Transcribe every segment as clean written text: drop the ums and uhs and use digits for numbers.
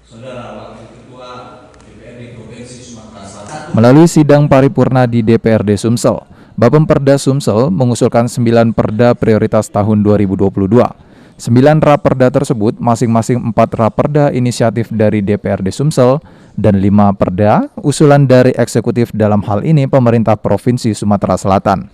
Saudara Wakil Ketua DPRD Provinsi Sumatera Selatan. Melalui sidang paripurna di DPRD Sumsel, Bapemperda Sumsel mengusulkan 9 perda prioritas tahun 2022. 9 raperda tersebut masing-masing 4 raperda inisiatif dari DPRD Sumsel dan 5 perda usulan dari eksekutif, dalam hal ini pemerintah Provinsi Sumatera Selatan.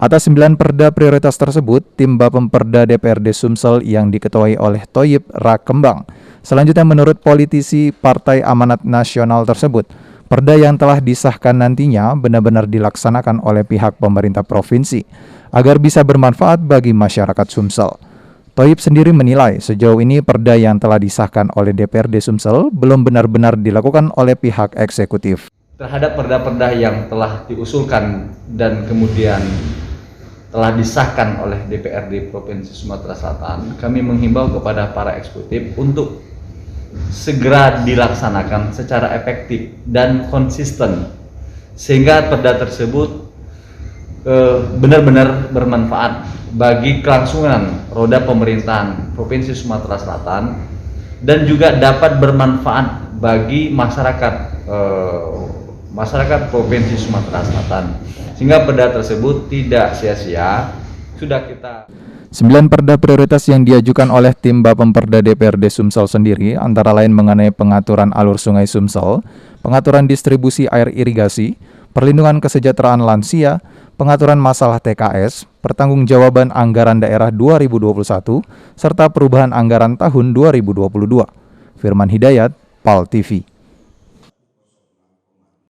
Atas 9 perda prioritas tersebut, tim Bapemperda DPRD Sumsel yang diketuai oleh Thoyib Rakembang selanjutnya menurut politisi Partai Amanat Nasional tersebut, perda yang telah disahkan nantinya benar-benar dilaksanakan oleh pihak pemerintah provinsi agar bisa bermanfaat bagi masyarakat Sumsel. Thoyib sendiri menilai sejauh ini perda yang telah disahkan oleh DPRD Sumsel belum benar-benar dilakukan oleh pihak eksekutif. Terhadap perda-perda yang telah diusulkan dan kemudian telah disahkan oleh DPRD Provinsi Sumatera Selatan, kami menghimbau kepada para eksekutif untuk segera dilaksanakan secara efektif dan konsisten sehingga perda tersebut benar-benar bermanfaat bagi kelangsungan roda pemerintahan Provinsi Sumatera Selatan dan juga dapat bermanfaat bagi masyarakat Provinsi Sumatera Selatan, sehingga perda tersebut tidak sia-sia. Sudah kita 9 perda prioritas yang diajukan oleh tim Bapemperda DPRD Sumsel sendiri antara lain mengenai pengaturan alur sungai Sumsel, pengaturan distribusi air irigasi, perlindungan kesejahteraan lansia, pengaturan masalah TKS, pertanggungjawaban anggaran daerah 2021, serta perubahan anggaran tahun 2022. Firman Hidayat, PAL TV.